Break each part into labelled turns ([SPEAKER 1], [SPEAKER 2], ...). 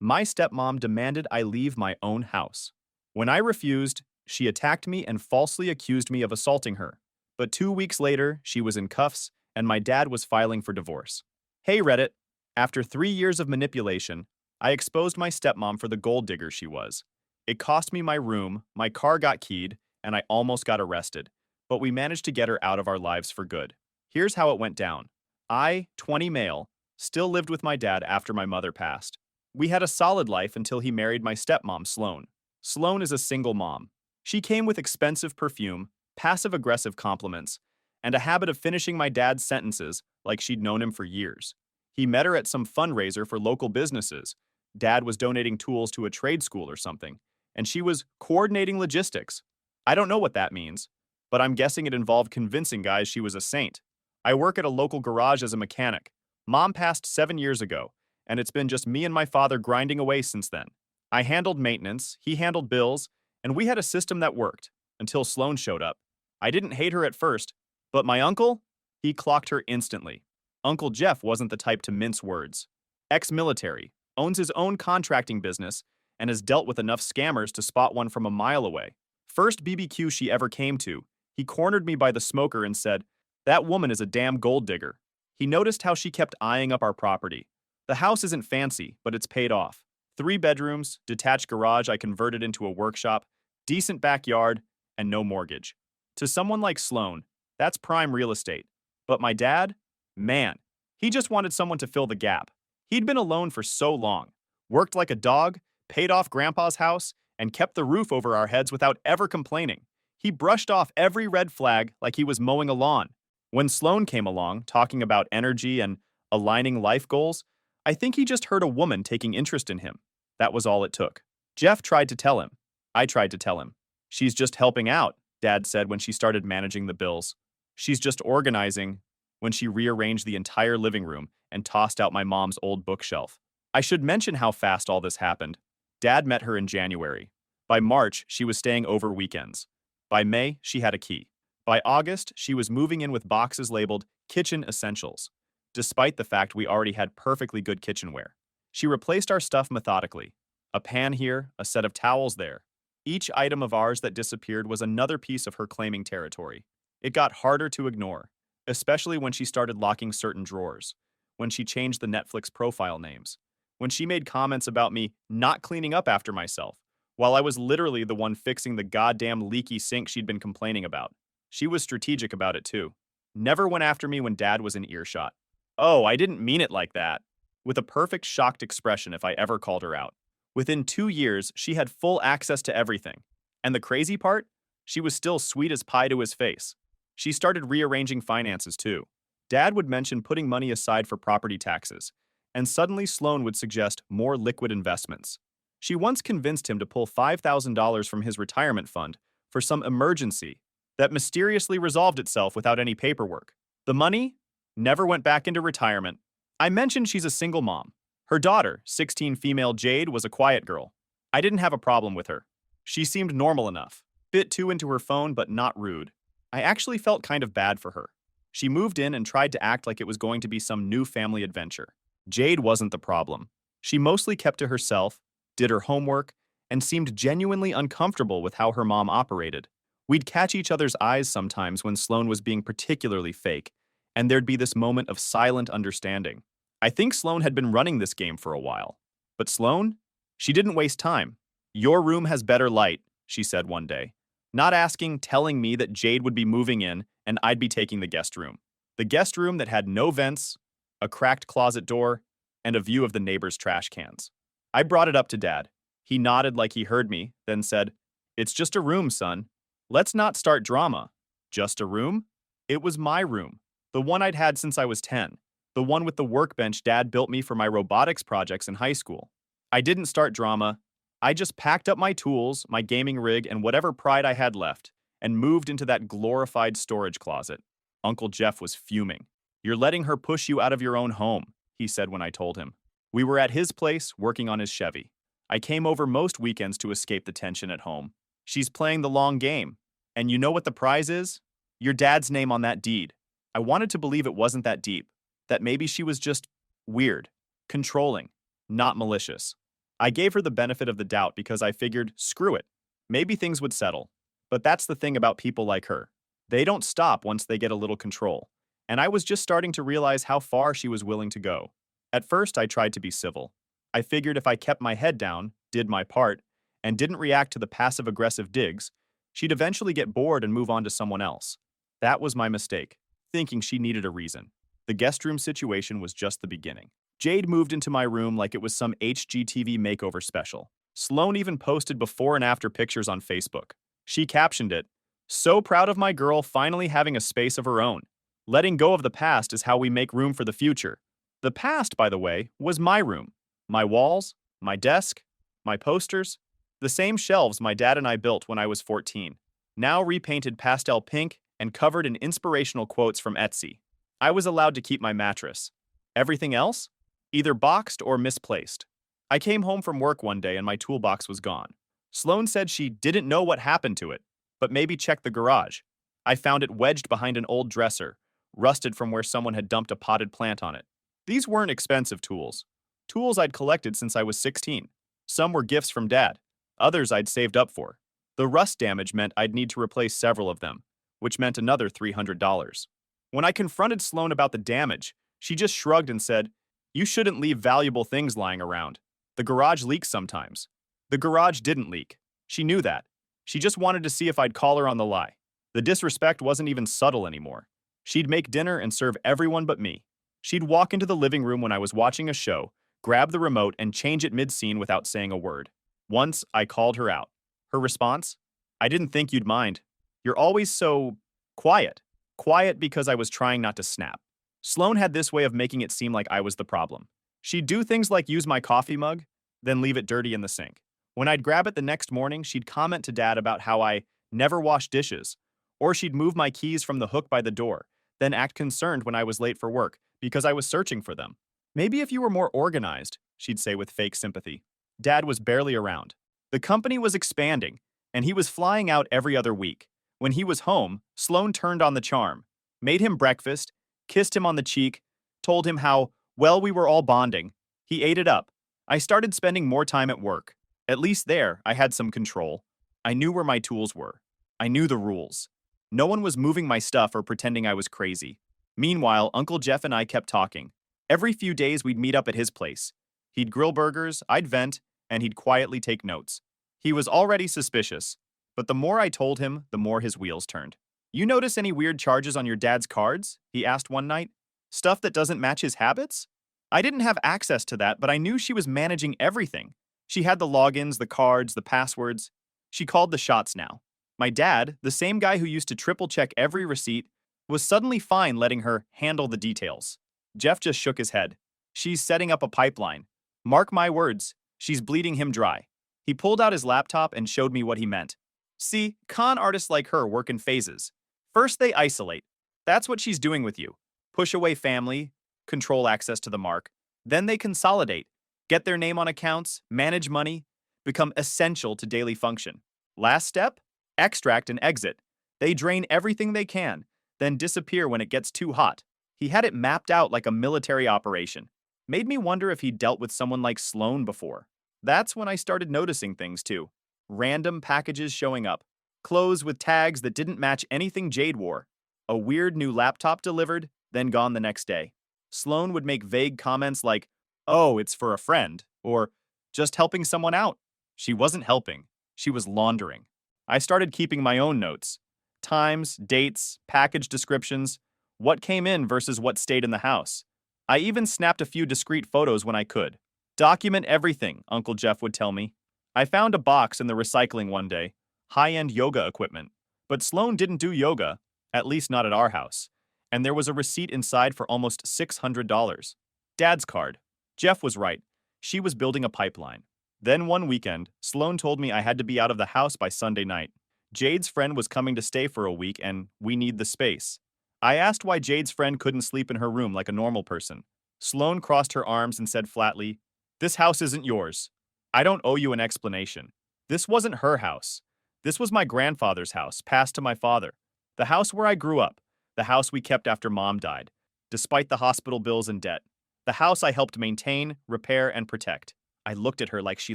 [SPEAKER 1] My stepmom demanded I leave my own house. When I refused, she attacked me and falsely accused me of assaulting her. But 2 weeks later, she was in cuffs and my dad was filing for divorce. Hey Reddit, after 3 years of manipulation, I exposed my stepmom for the gold digger she was. It cost me my room, my car got keyed, and I almost got arrested. But we managed to get her out of our lives for good. Here's how it went down. I, 20 male, still lived with my dad after my mother passed. We had a solid life until he married my stepmom, Sloane. Sloane is a single mom. She came with expensive perfume, passive-aggressive compliments, and a habit of finishing my dad's sentences like she'd known him for years. He met her at some fundraiser for local businesses. Dad was donating tools to a trade school or something, and she was coordinating logistics. I don't know what that means, but I'm guessing it involved convincing guys she was a saint. I work at a local garage as a mechanic. Mom passed 7 years ago, and it's been just me and my father grinding away since then. I handled maintenance, he handled bills, and we had a system that worked until Sloane showed up. I didn't hate her at first, but my uncle? He clocked her instantly. Uncle Jeff wasn't the type to mince words. Ex-military, owns his own contracting business, and has dealt with enough scammers to spot one from a mile away. First BBQ she ever came to, he cornered me by the smoker and said, "That woman is a damn gold digger." He noticed how she kept eyeing up our property. The house isn't fancy, but it's paid off. 3 bedrooms, detached garage I converted into a workshop, decent backyard, and no mortgage. To someone like Sloane, that's prime real estate. But my dad? Man, he just wanted someone to fill the gap. He'd been alone for so long, worked like a dog, paid off Grandpa's house, and kept the roof over our heads without ever complaining. He brushed off every red flag like he was mowing a lawn. When Sloane came along, talking about energy and aligning life goals, I think he just heard a woman taking interest in him. That was all it took. Jeff tried to tell him. I tried to tell him. She's just helping out, Dad said when she started managing the bills. She's just organizing, when she rearranged the entire living room and tossed out my mom's old bookshelf. I should mention how fast all this happened. Dad met her in January. By March, she was staying over weekends. By May, she had a key. By August, she was moving in with boxes labeled kitchen essentials, despite the fact we already had perfectly good kitchenware. She replaced our stuff methodically. A pan here, a set of towels there. Each item of ours that disappeared was another piece of her claiming territory. It got harder to ignore, especially when she started locking certain drawers, when she changed the Netflix profile names, when she made comments about me not cleaning up after myself, while I was literally the one fixing the goddamn leaky sink she'd been complaining about. She was strategic about it too. Never went after me when Dad was in earshot. "Oh, I didn't mean it like that," with a perfect shocked expression if I ever called her out. Within 2 years, she had full access to everything. And the crazy part? She was still sweet as pie to his face. She started rearranging finances too. Dad would mention putting money aside for property taxes, and suddenly Sloane would suggest more liquid investments. She once convinced him to pull $5,000 from his retirement fund for some emergency that mysteriously resolved itself without any paperwork. The money never went back into retirement. I mentioned she's a single mom. Her daughter, 16 female Jade, was a quiet girl. I didn't have a problem with her. She seemed normal enough. Bit too into her phone, but not rude. I actually felt kind of bad for her. She moved in and tried to act like it was going to be some new family adventure. Jade wasn't the problem. She mostly kept to herself, did her homework, and seemed genuinely uncomfortable with how her mom operated. We'd catch each other's eyes sometimes when Sloane was being particularly fake, and there'd be this moment of silent understanding. I think Sloane had been running this game for a while. But Sloane? She didn't waste time. "Your room has better light," she said one day. Not asking, telling me that Jade would be moving in and I'd be taking the guest room. The guest room that had no vents, a cracked closet door, and a view of the neighbor's trash cans. I brought it up to Dad. He nodded like he heard me, then said, "It's just a room, son. Let's not start drama." Just a room? It was my room. The one I'd had since I was 10. The one with the workbench Dad built me for my robotics projects in high school. I didn't start drama. I just packed up my tools, my gaming rig, and whatever pride I had left, and moved into that glorified storage closet. Uncle Jeff was fuming. "You're letting her push you out of your own home," he said when I told him. We were at his place, working on his Chevy. I came over most weekends to escape the tension at home. She's playing the long game. And you know what the prize is? Your dad's name on that deed. I wanted to believe it wasn't that deep, that maybe she was just weird, controlling, not malicious. I gave her the benefit of the doubt because I figured, screw it, maybe things would settle. But that's the thing about people like her. They don't stop once they get a little control. And I was just starting to realize how far she was willing to go. At first, I tried to be civil. I figured if I kept my head down, did my part, and didn't react to the passive-aggressive digs, she'd eventually get bored and move on to someone else. That was my mistake, thinking she needed a reason. The guest room situation was just the beginning. Jade moved into my room like it was some HGTV makeover special. Sloan even posted before and after pictures on Facebook. She captioned it, "So proud of my girl finally having a space of her own. Letting go of the past is how we make room for the future." The past, by the way, was my room. My walls, my desk, my posters, the same shelves my dad and I built when I was 14, now repainted pastel pink and covered in inspirational quotes from Etsy. I was allowed to keep my mattress. Everything else? Either boxed or misplaced. I came home from work one day and my toolbox was gone. Sloan said she didn't know what happened to it, but maybe check the garage. I found it wedged behind an old dresser, rusted from where someone had dumped a potted plant on it. These weren't expensive tools. Tools I'd collected since I was 16. Some were gifts from Dad. Others I'd saved up for. The rust damage meant I'd need to replace several of them, which meant another $300. When I confronted Sloan about the damage, she just shrugged and said, "You shouldn't leave valuable things lying around. The garage leaks sometimes." The garage didn't leak. She knew that. She just wanted to see if I'd call her on the lie. The disrespect wasn't even subtle anymore. She'd make dinner and serve everyone but me. She'd walk into the living room when I was watching a show, grab the remote, and change it mid-scene without saying a word. Once, I called her out. Her response? "I didn't think you'd mind. You're always so quiet." Quiet because I was trying not to snap. Sloan had this way of making it seem like I was the problem. She'd do things like use my coffee mug, then leave it dirty in the sink. When I'd grab it the next morning, she'd comment to Dad about how I never wash dishes, or she'd move my keys from the hook by the door, then act concerned when I was late for work because I was searching for them. "Maybe if you were more organized," she'd say with fake sympathy. Dad was barely around. The company was expanding, and he was flying out every other week. When he was home, Sloan turned on the charm, made him breakfast, kissed him on the cheek, told him how well we were all bonding. He ate it up. I started spending more time at work. At least there, I had some control. I knew where my tools were. I knew the rules. No one was moving my stuff or pretending I was crazy. Meanwhile, Uncle Jeff and I kept talking. Every few days, we'd meet up at his place. He'd grill burgers, I'd vent, and he'd quietly take notes. He was already suspicious, but the more I told him, the more his wheels turned. "You notice any weird charges on your dad's cards?" he asked one night. "Stuff that doesn't match his habits?" I didn't have access to that, but I knew she was managing everything. She had the logins, the cards, the passwords. She called the shots now. My dad, the same guy who used to triple-check every receipt, was suddenly fine letting her handle the details. Jeff just shook his head. "She's setting up a pipeline. Mark my words, she's bleeding him dry." He pulled out his laptop and showed me what he meant. "See, con artists like her work in phases. First, they isolate. That's what she's doing with you. Push away family, control access to the mark. Then they consolidate, get their name on accounts, manage money, become essential to daily function. Last step? Extract and exit. They drain everything they can, then disappear when it gets too hot." He had it mapped out like a military operation. Made me wonder if he'd dealt with someone like Sloan before. That's when I started noticing things too. Random packages showing up. Clothes with tags that didn't match anything Jade wore. A weird new laptop delivered, then gone the next day. Sloan would make vague comments like, "Oh, it's for a friend," or "just helping someone out." She wasn't helping. She was laundering. I started keeping my own notes. Times, dates, package descriptions, what came in versus what stayed in the house. I even snapped a few discreet photos when I could. "Document everything," Uncle Jeff would tell me. I found a box in the recycling one day, high-end yoga equipment. But Sloan didn't do yoga, at least not at our house, and there was a receipt inside for almost $600. Dad's card. Jeff was right. She was building a pipeline. Then one weekend, Sloan told me I had to be out of the house by Sunday night. Jade's friend was coming to stay for a week, and we need the space. I asked why Jade's friend couldn't sleep in her room like a normal person. Sloan crossed her arms and said flatly, "This house isn't yours. I don't owe you an explanation. This wasn't her house. This was my grandfather's house, passed to my father. The house where I grew up. The house we kept after Mom died, despite the hospital bills and debt. The house I helped maintain, repair, and protect." I looked at her like she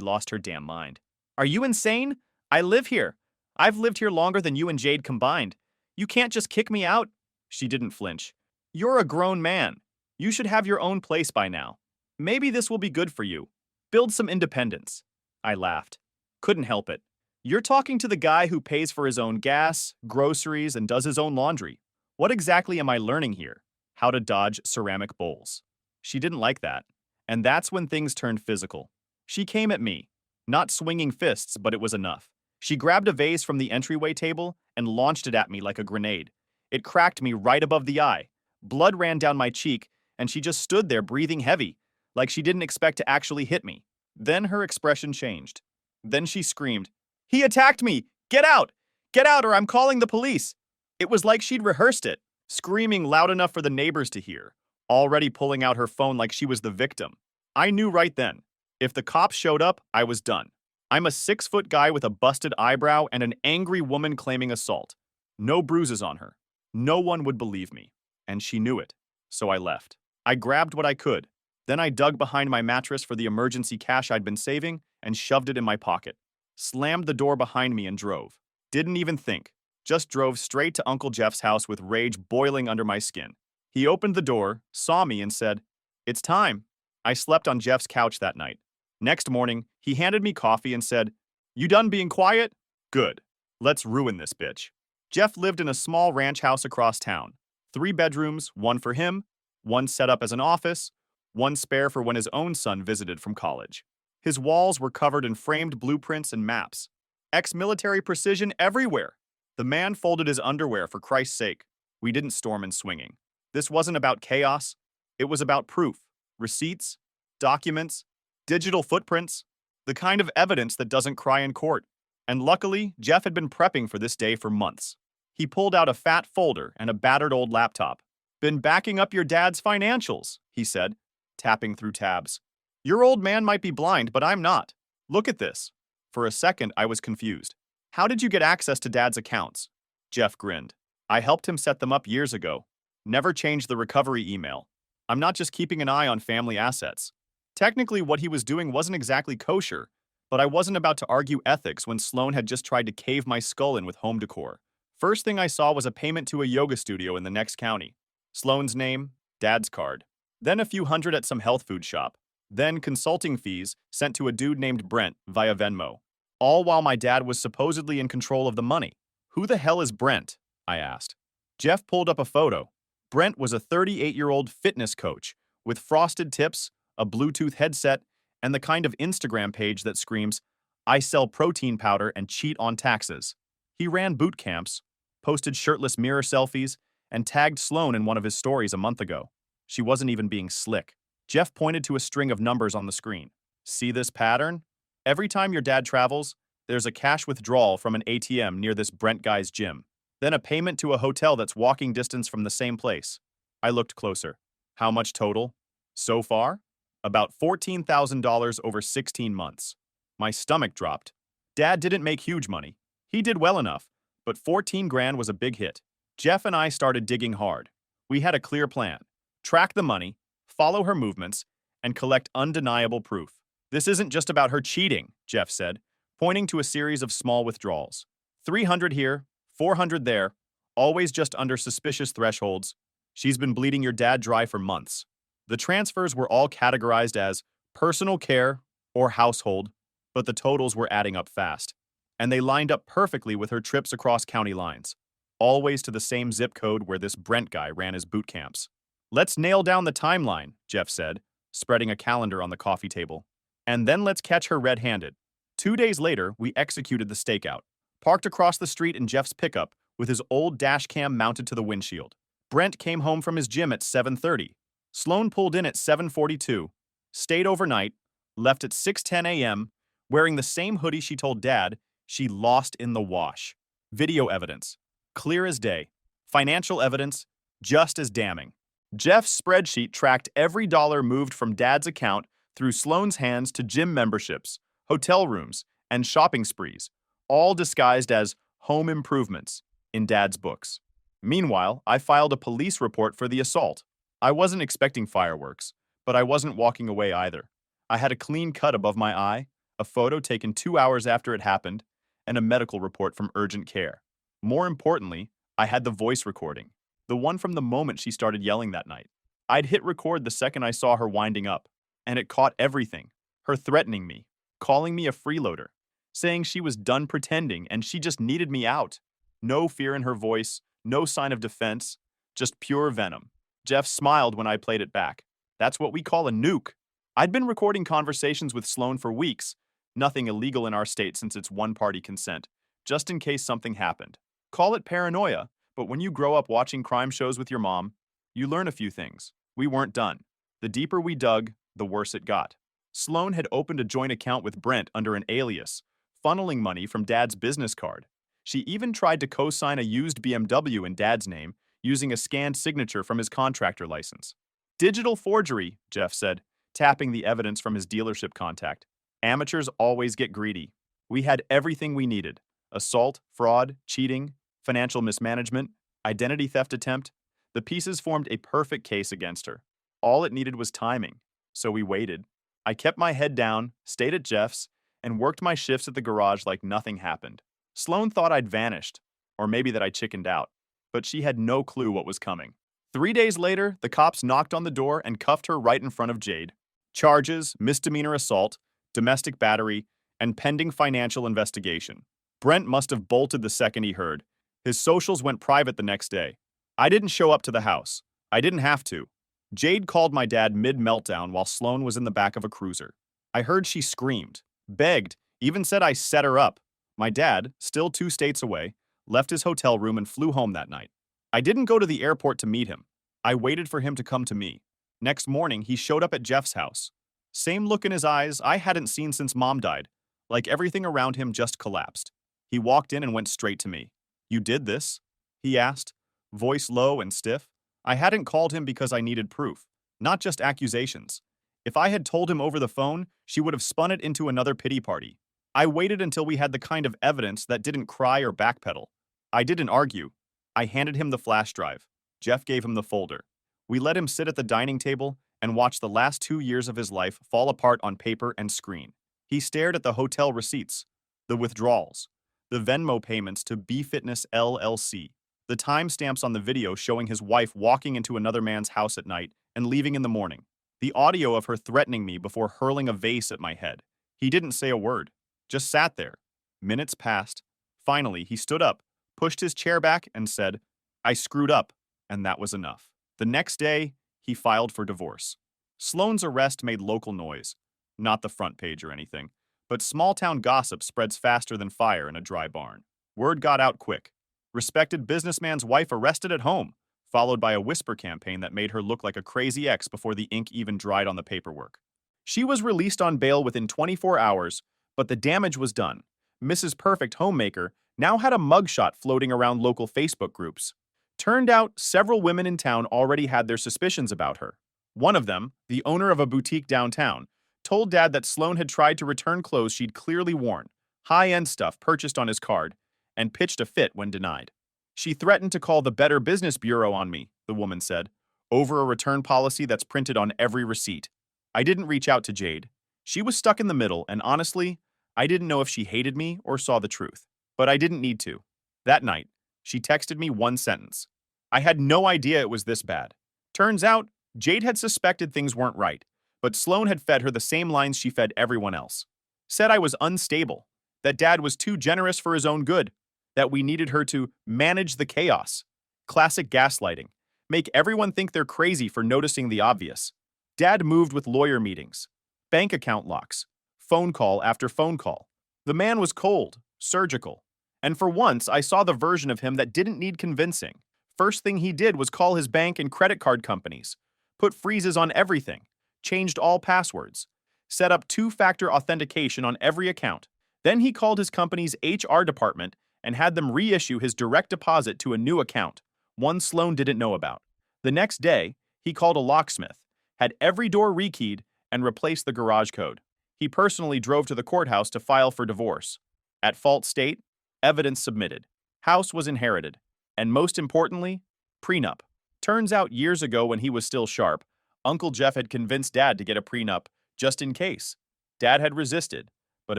[SPEAKER 1] lost her damn mind. Are you insane? I live here. I've lived here longer than you and Jade combined. You can't just kick me out. She didn't flinch. You're a grown man. You should have your own place by now. Maybe this will be good for you. Build some independence. I laughed. Couldn't help it. You're talking to the guy who pays for his own gas, groceries, and does his own laundry. What exactly am I learning here? How to dodge ceramic bowls. She didn't like that. And that's when things turned physical. She came at me. Not swinging fists, but it was enough. She grabbed a vase from the entryway table and launched it at me like a grenade. It cracked me right above the eye. Blood ran down my cheek, and she just stood there breathing heavy, like she didn't expect to actually hit me. Then her expression changed. Then she screamed, "He attacked me! Get out! Get out or I'm calling the police!" It was like she'd rehearsed it, screaming loud enough for the neighbors to hear, already pulling out her phone like she was the victim. I knew right then. If the cops showed up, I was done. I'm a 6-foot guy with a busted eyebrow and an angry woman claiming assault. No bruises on her. No one would believe me. And she knew it. So I left. I grabbed what I could. Then I dug behind my mattress for the emergency cash I'd been saving and shoved it in my pocket. Slammed the door behind me and drove. Didn't even think. Just drove straight to Uncle Jeff's house with rage boiling under my skin. He opened the door, saw me, and said, "It's time." I slept on Jeff's couch that night. Next morning, he handed me coffee and said, "You done being quiet? Good. Let's ruin this bitch." Jeff lived in a small ranch house across town. 3 bedrooms, one for him, one set up as an office, one spare for when his own son visited from college. His walls were covered in framed blueprints and maps. Ex-military precision everywhere. The man folded his underwear for Christ's sake. We didn't storm in swinging. This wasn't about chaos. It was about proof, receipts, documents, digital footprints, the kind of evidence that doesn't cry in court. And luckily, Jeff had been prepping for this day for months. He pulled out a fat folder and a battered old laptop. "Been backing up your dad's financials," he said, tapping through tabs. "Your old man might be blind, but I'm not. Look at this." For a second, I was confused. "How did you get access to Dad's accounts?" Jeff grinned. "I helped him set them up years ago. Never changed the recovery email. I'm not just keeping an eye on family assets." Technically, what he was doing wasn't exactly kosher, but I wasn't about to argue ethics when Sloan had just tried to cave my skull in with home decor. First thing I saw was a payment to a yoga studio in the next county. Sloan's name, Dad's card. Then a few hundred at some health food shop. Then consulting fees sent to a dude named Brent via Venmo. All while my dad was supposedly in control of the money. "Who the hell is Brent?" I asked. Jeff pulled up a photo. Brent was a 38-year-old fitness coach with frosted tips, a Bluetooth headset, and the kind of Instagram page that screams, "I sell protein powder and cheat on taxes." He ran boot camps, posted shirtless mirror selfies, and tagged Sloan in one of his stories a month ago. She wasn't even being slick. Jeff pointed to a string of numbers on the screen. "See this pattern? Every time your dad travels, there's a cash withdrawal from an ATM near this Brent guy's gym. Then a payment to a hotel that's walking distance from the same place." I looked closer. "How much total?" "So far? About $14,000 over 16 months. My stomach dropped. Dad didn't make huge money. He did well enough, but 14 grand was a big hit. Jeff and I started digging hard. We had a clear plan. Track the money, follow her movements, and collect undeniable proof. "This isn't just about her cheating," Jeff said, pointing to a series of small withdrawals. 300 here, 400 there, always just under suspicious thresholds. She's been bleeding your dad dry for months. The transfers were all categorized as personal care or household, but the totals were adding up fast. And they lined up perfectly with her trips across county lines, always to the same zip code where this Brent guy ran his boot camps. "Let's nail down the timeline," Jeff said, spreading a calendar on the coffee table. "And then let's catch her red-handed." 2 days later, we executed the stakeout. Parked across the street in Jeff's pickup with his old dash cam mounted to the windshield. Brent came home from his gym at 7:30. Sloan pulled in at 7:42, stayed overnight, left at 6:10 a.m., wearing the same hoodie she told Dad she lost in the wash. Video evidence, clear as day. Financial evidence, just as damning. Jeff's spreadsheet tracked every dollar moved from Dad's account through Sloan's hands to gym memberships, hotel rooms, and shopping sprees, all disguised as home improvements in Dad's books. Meanwhile, I filed a police report for the assault. I wasn't expecting fireworks, but I wasn't walking away either. I had a clean cut above my eye, a photo taken 2 hours after it happened, and a medical report from urgent care. More importantly, I had the voice recording, the one from the moment she started yelling that night. I'd hit record the second I saw her winding up, and it caught everything. Her threatening me, calling me a freeloader, saying she was done pretending and she just needed me out. No fear in her voice, no sign of defense, just pure venom. Jeff smiled when I played it back. That's what we call a nuke. I'd been recording conversations with Sloan for weeks, nothing illegal in our state since it's one-party consent, just in case something happened. Call it paranoia, but when you grow up watching crime shows with your mom, you learn a few things. We weren't done. The deeper we dug, the worse it got. Sloan had opened a joint account with Brent under an alias, funneling money from Dad's business card. She even tried to co-sign a used BMW in Dad's name, using a scanned signature from his contractor license. Digital forgery, Jeff said, tapping the evidence from his dealership contact. Amateurs always get greedy. We had everything we needed: assault, fraud, cheating, financial mismanagement, identity theft attempt. The pieces formed a perfect case against her. All it needed was timing. So we waited. I kept my head down, stayed at Jeff's, and worked my shifts at the garage like nothing happened. Sloan thought I'd vanished, or maybe that I chickened out, but she had no clue what was coming. 3 days later, the cops knocked on the door and cuffed her right in front of Jade. Charges: misdemeanor assault, domestic battery, and pending financial investigation. Brent must have bolted the second he heard. His socials went private the next day. I didn't show up to the house. I didn't have to. Jade called my dad mid-meltdown while Sloan was in the back of a cruiser. I heard she screamed, begged, even said I set her up. My dad, still 2 states away, left his hotel room and flew home that night. I didn't go to the airport to meet him. I waited for him to come to me. Next morning, he showed up at Jeff's house. Same look in his eyes I hadn't seen since Mom died, like everything around him just collapsed. He walked in and went straight to me. "You did this?" he asked, voice low and stiff. I hadn't called him because I needed proof, not just accusations. If I had told him over the phone, she would have spun it into another pity party. I waited until we had the kind of evidence that didn't cry or backpedal. I didn't argue. I handed him the flash drive. Jeff gave him the folder. We let him sit at the dining table and watch the last 2 years of his life fall apart on paper and screen. He stared at the hotel receipts, the withdrawals, the Venmo payments to B Fitness LLC, the timestamps on the video showing his wife walking into another man's house at night and leaving in the morning, the audio of her threatening me before hurling a vase at my head. He didn't say a word, just sat there. Minutes passed. Finally, he stood up, pushed his chair back, and said, "I screwed up," and that was enough. The next day, he filed for divorce. Sloane's arrest made local noise. Not the front page or anything, but small-town gossip spreads faster than fire in a dry barn. Word got out quick. Respected businessman's wife arrested at home, followed by a whisper campaign that made her look like a crazy ex before the ink even dried on the paperwork. She was released on bail within 24 hours, but the damage was done. Mrs. Perfect Homemaker now had a mugshot floating around local Facebook groups. Turned out, several women in town already had their suspicions about her. One of them, the owner of a boutique downtown, told Dad that Sloan had tried to return clothes she'd clearly worn, high-end stuff purchased on his card, and pitched a fit when denied. "She threatened to call the Better Business Bureau on me," the woman said, "over a return policy that's printed on every receipt." I didn't reach out to Jade. She was stuck in the middle, and honestly, I didn't know if she hated me or saw the truth. But I didn't need to. That night, she texted me one sentence. I had no idea it was this bad. Turns out, Jade had suspected things weren't right, but Sloan had fed her the same lines she fed everyone else. Said I was unstable, that Dad was too generous for his own good, that we needed her to manage the chaos. Classic gaslighting. Make everyone think they're crazy for noticing the obvious. Dad moved with lawyer meetings, bank account locks, phone call after phone call. The man was cold, surgical. And for once, I saw the version of him that didn't need convincing. First thing he did was call his bank and credit card companies, put freezes on everything, changed all passwords, set up two-factor authentication on every account. Then he called his company's HR department and had them reissue his direct deposit to a new account, one Sloan didn't know about. The next day, he called a locksmith, had every door rekeyed, and replaced the garage code. He personally drove to the courthouse to file for divorce. At fault state, evidence submitted. House was inherited. And most importantly, prenup. Turns out years ago when he was still sharp, Uncle Jeff had convinced Dad to get a prenup just in case. Dad had resisted, but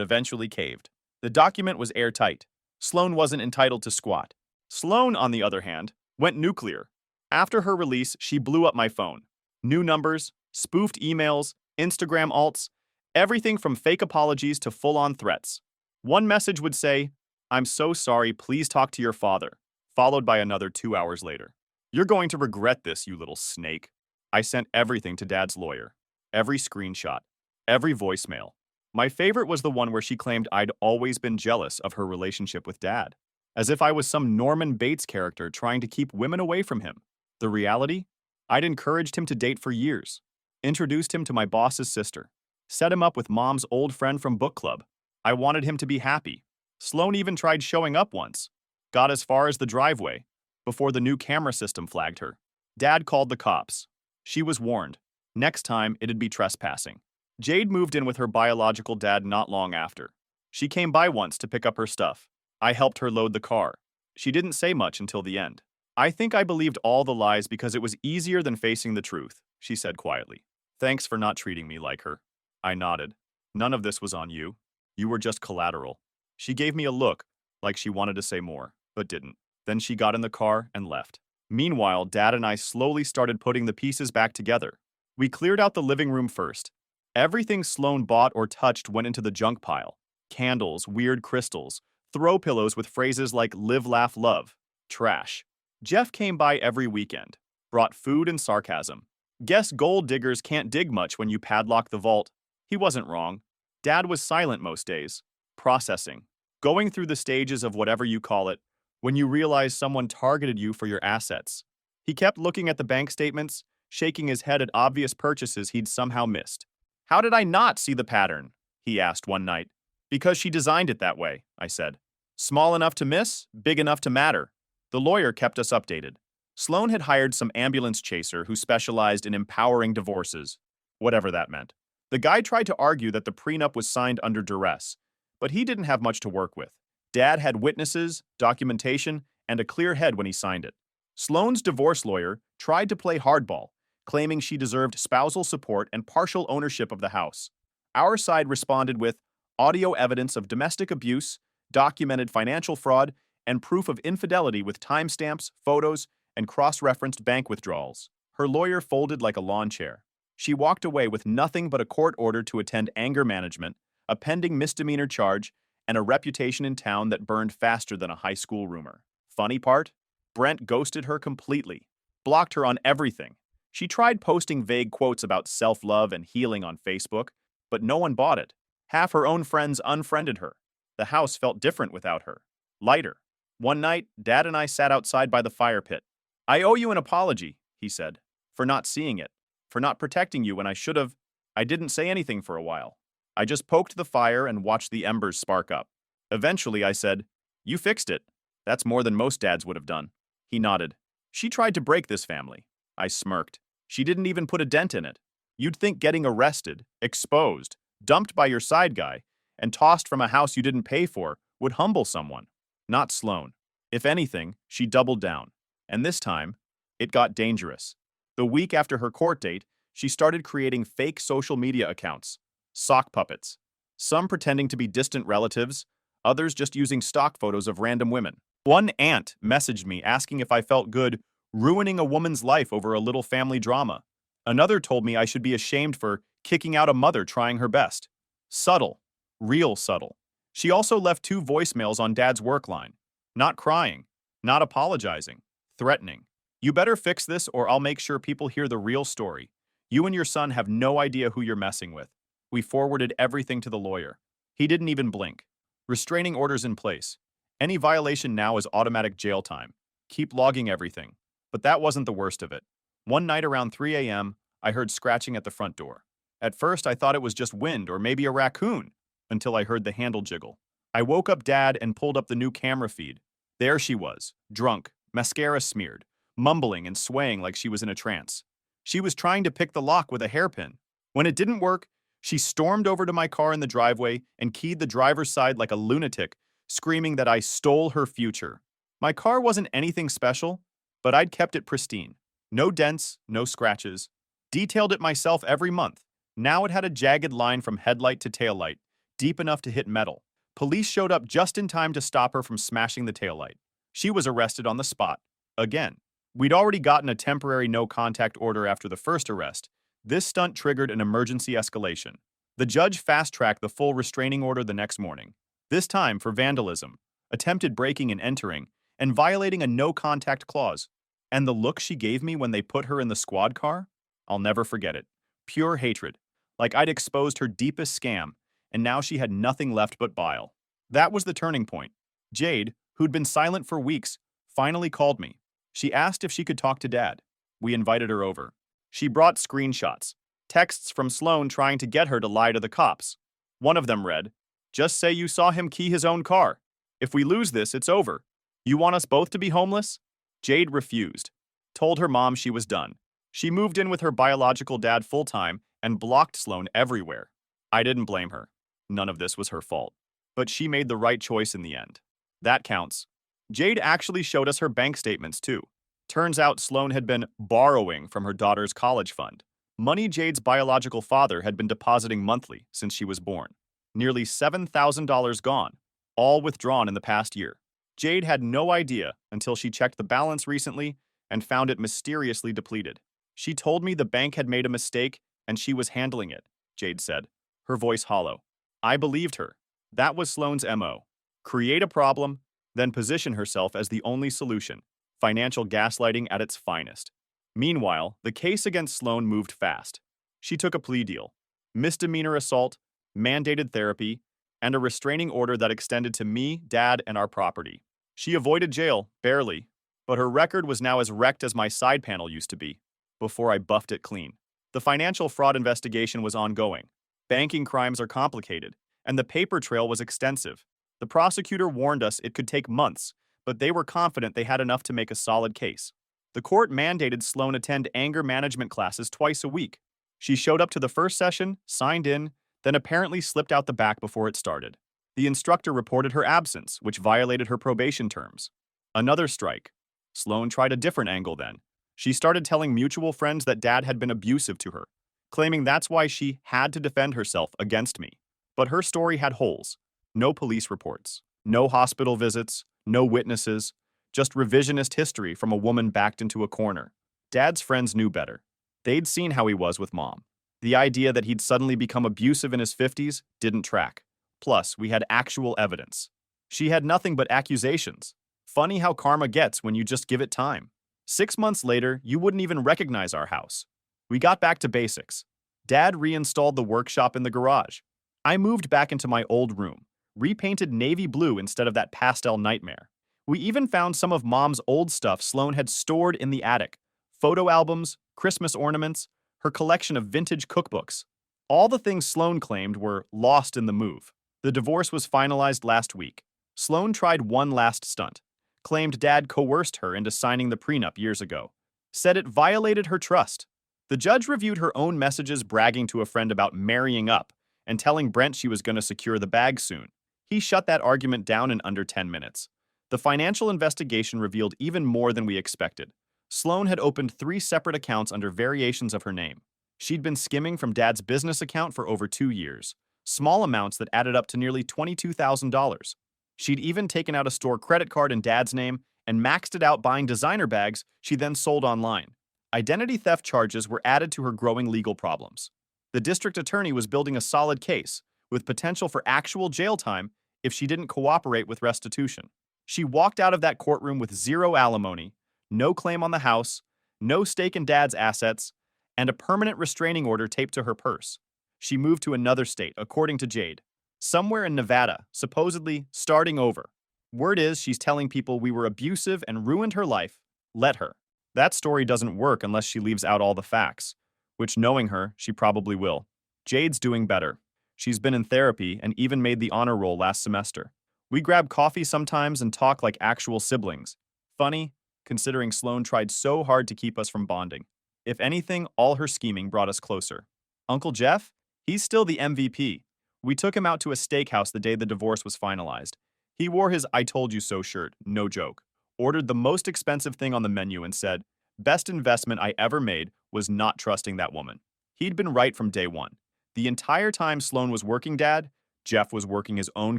[SPEAKER 1] eventually caved. The document was airtight. Sloan wasn't entitled to squat. Sloan, on the other hand, went nuclear. After her release, she blew up my phone. New numbers, spoofed emails, Instagram alts, everything from fake apologies to full-on threats. One message would say, "I'm so sorry, please talk to your father," followed by another 2 hours later. "You're going to regret this, you little snake." I sent everything to Dad's lawyer. Every screenshot, every voicemail. My favorite was the one where she claimed I'd always been jealous of her relationship with Dad, as if I was some Norman Bates character trying to keep women away from him. The reality? I'd encouraged him to date for years, introduced him to my boss's sister, set him up with Mom's old friend from book club. I wanted him to be happy. Sloan even tried showing up once, got as far as the driveway, before the new camera system flagged her. Dad called the cops. She was warned. Next time, it'd be trespassing. Jade moved in with her biological dad not long after. She came by once to pick up her stuff. I helped her load the car. She didn't say much until the end. "I think I believed all the lies because it was easier than facing the truth," she said quietly. "Thanks for not treating me like her." I nodded. "None of this was on you. You were just collateral." She gave me a look, like she wanted to say more, but didn't. Then she got in the car and left. Meanwhile, Dad and I slowly started putting the pieces back together. We cleared out the living room first. Everything Sloan bought or touched went into the junk pile. Candles, weird crystals, throw pillows with phrases like "live, laugh, love." Trash. Jeff came by every weekend, brought food and sarcasm. "Guess gold diggers can't dig much when you padlock the vault." He wasn't wrong. Dad was silent most days, processing, going through the stages of whatever you call it, when you realize someone targeted you for your assets. He kept looking at the bank statements, shaking his head at obvious purchases he'd somehow missed. "How did I not see the pattern?" he asked one night. "Because she designed it that way," I said. "Small enough to miss, big enough to matter." The lawyer kept us updated. Sloan had hired some ambulance chaser who specialized in empowering divorces, whatever that meant. The guy tried to argue that the prenup was signed under duress, but he didn't have much to work with. Dad had witnesses, documentation, and a clear head when he signed it. Sloan's divorce lawyer tried to play hardball, claiming she deserved spousal support and partial ownership of the house. Our side responded with audio evidence of domestic abuse, documented financial fraud, and proof of infidelity with timestamps, photos, and cross-referenced bank withdrawals. Her lawyer folded like a lawn chair. She walked away with nothing but a court order to attend anger management, a pending misdemeanor charge, and a reputation in town that burned faster than a high school rumor. Funny part? Brent ghosted her completely, blocked her on everything. She tried posting vague quotes about self-love and healing on Facebook, but no one bought it. Half her own friends unfriended her. The house felt different without her. Lighter. One night, Dad and I sat outside by the fire pit. "I owe you an apology," he said, "for not seeing it, for not protecting you when I should have." I didn't say anything for a while. I just poked the fire and watched the embers spark up. Eventually, I said, "You fixed it. That's more than most dads would have done." He nodded. "She tried to break this family." I smirked. "She didn't even put a dent in it. You'd think getting arrested, exposed, dumped by your side guy, and tossed from a house you didn't pay for would humble someone. Not Sloan. If anything, she doubled down. And this time, it got dangerous. The week after her court date, she started creating fake social media accounts. Sock puppets. Some pretending to be distant relatives, others just using stock photos of random women. One aunt messaged me asking if I felt good ruining a woman's life over a little family drama. Another told me I should be ashamed for kicking out a mother trying her best. Subtle. Real subtle. She also left 2 voicemails on Dad's work line. Not crying. Not apologizing. Threatening. "You better fix this or I'll make sure people hear the real story. You and your son have no idea who you're messing with." We forwarded everything to the lawyer. He didn't even blink. Restraining orders in place. Any violation now is automatic jail time. Keep logging everything. But that wasn't the worst of it. One night around 3 a.m., I heard scratching at the front door. At first, I thought it was just wind or maybe a raccoon, until I heard the handle jiggle. I woke up Dad and pulled up the new camera feed. There she was, drunk, mascara smeared, mumbling and swaying like she was in a trance. She was trying to pick the lock with a hairpin. When it didn't work, she stormed over to my car in the driveway and keyed the driver's side like a lunatic, screaming that I stole her future. My car wasn't anything special, but I'd kept it pristine. No dents, no scratches. Detailed it myself every month. Now it had a jagged line from headlight to taillight, deep enough to hit metal. Police showed up just in time to stop her from smashing the taillight. She was arrested on the spot. Again. We'd already gotten a temporary no-contact order after the first arrest. This stunt triggered an emergency escalation. The judge fast-tracked the full restraining order the next morning, this time for vandalism, attempted breaking and entering, and violating a no-contact clause. And the look she gave me when they put her in the squad car? I'll never forget it. Pure hatred. Like I'd exposed her deepest scam, and now she had nothing left but bile. That was the turning point. Jade, who'd been silent for weeks, finally called me. She asked if she could talk to Dad. We invited her over. She brought screenshots, texts from Sloan trying to get her to lie to the cops. One of them read, "Just say you saw him key his own car. If we lose this, it's over. You want us both to be homeless?" Jade refused, told her mom she was done. She moved in with her biological dad full-time and blocked Sloan everywhere. I didn't blame her. None of this was her fault. But she made the right choice in the end. That counts. Jade actually showed us her bank statements, too. Turns out Sloan had been borrowing from her daughter's college fund. Money Jade's biological father had been depositing monthly since she was born. Nearly $7,000 gone, all withdrawn in the past year. Jade had no idea until she checked the balance recently and found it mysteriously depleted. She told me the bank had made a mistake and she was handling it, Jade said, her voice hollow. I believed her. That was Sloan's MO. Create a problem, then position herself as the only solution, financial gaslighting at its finest. Meanwhile, the case against Sloan moved fast. She took a plea deal, misdemeanor assault, mandated therapy, and a restraining order that extended to me, Dad, and our property. She avoided jail, barely, but her record was now as wrecked as my side panel used to be, before I buffed it clean. The financial fraud investigation was ongoing. Banking crimes are complicated, and the paper trail was extensive. The prosecutor warned us it could take months, but they were confident they had enough to make a solid case. The court mandated Sloan attend anger management classes twice a week. She showed up to the first session, signed in, then apparently slipped out the back before it started. The instructor reported her absence, which violated her probation terms. Another strike. Sloan tried a different angle then. She started telling mutual friends that Dad had been abusive to her, claiming that's why she had to defend herself against me. But her story had holes. No police reports, no hospital visits, no witnesses, just revisionist history from a woman backed into a corner. Dad's friends knew better. They'd seen how he was with Mom. The idea that he'd suddenly become abusive in his 50s didn't track. Plus, we had actual evidence. She had nothing but accusations. Funny how karma gets when you just give it time. 6 months later, you wouldn't even recognize our house. We got back to basics. Dad reinstalled the workshop in the garage. I moved back into my old room, repainted navy blue instead of that pastel nightmare. We even found some of Mom's old stuff Sloan had stored in the attic. Photo albums, Christmas ornaments, her collection of vintage cookbooks. All the things Sloan claimed were lost in the move. The divorce was finalized last week. Sloan tried one last stunt. Claimed Dad coerced her into signing the prenup years ago. Said it violated her trust. The judge reviewed her own messages bragging to a friend about marrying up and telling Brent she was going to secure the bag soon. He shut that argument down in under 10 minutes. The financial investigation revealed even more than we expected. Sloan had opened 3 separate accounts under variations of her name. She'd been skimming from Dad's business account for over 2 years, small amounts that added up to nearly $22,000. She'd even taken out a store credit card in Dad's name and maxed it out buying designer bags she then sold online. Identity theft charges were added to her growing legal problems. The district attorney was building a solid case, with potential for actual jail time if she didn't cooperate with restitution. She walked out of that courtroom with 0 alimony, no claim on the house, no stake in Dad's assets, and a permanent restraining order taped to her purse. She moved to another state, according to Jade. Somewhere in Nevada, supposedly starting over. Word is she's telling people we were abusive and ruined her life. Let her. That story doesn't work unless she leaves out all the facts, which, knowing her, she probably will. Jade's doing better. She's been in therapy and even made the honor roll last semester. We grab coffee sometimes and talk like actual siblings. Funny, considering Sloan tried so hard to keep us from bonding. If anything, all her scheming brought us closer. Uncle Jeff? He's still the MVP. We took him out to a steakhouse the day the divorce was finalized. He wore his "I told you so" shirt, no joke. Ordered the most expensive thing on the menu and said, "Best investment I ever made was not trusting that woman." He'd been right from day one. The entire time Sloan was working, Dad, Jeff was working his own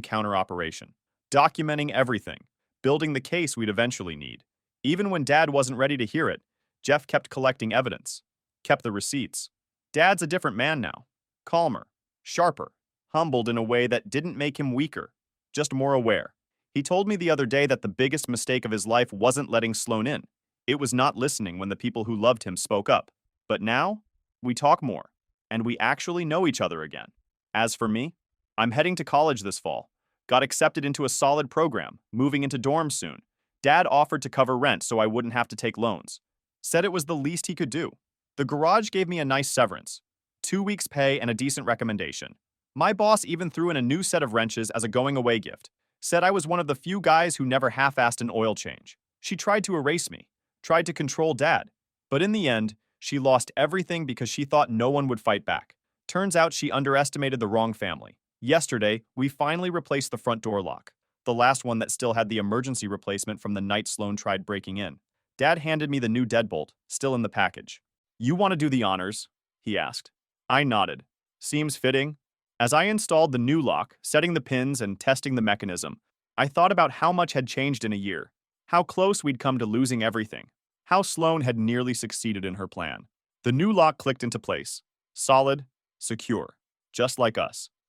[SPEAKER 1] counter-operation, documenting everything, building the case we'd eventually need. Even when Dad wasn't ready to hear it, Jeff kept collecting evidence, kept the receipts. Dad's a different man now, calmer, sharper, humbled in a way that didn't make him weaker, just more aware. He told me the other day that the biggest mistake of his life wasn't letting Sloan in. It was not listening when the people who loved him spoke up. But now, we talk more, and we actually know each other again. As for me, I'm heading to college this fall. Got accepted into a solid program, moving into dorms soon. Dad offered to cover rent so I wouldn't have to take loans. Said it was the least he could do. The garage gave me a nice severance, 2 weeks' pay and a decent recommendation. My boss even threw in a new set of wrenches as a going-away gift. Said I was one of the few guys who never half-assed an oil change. She tried to erase me, tried to control Dad. But in the end, she lost everything because she thought no one would fight back. Turns out she underestimated the wrong family. Yesterday, we finally replaced the front door lock, the last one that still had the emergency replacement from the night Sloan tried breaking in. Dad handed me the new deadbolt, still in the package. "You want to do the honors?" he asked. I nodded. Seems fitting. As I installed the new lock, setting the pins and testing the mechanism, I thought about how much had changed in a year, how close we'd come to losing everything, how Sloan had nearly succeeded in her plan. The new lock clicked into place, solid, secure, just like us.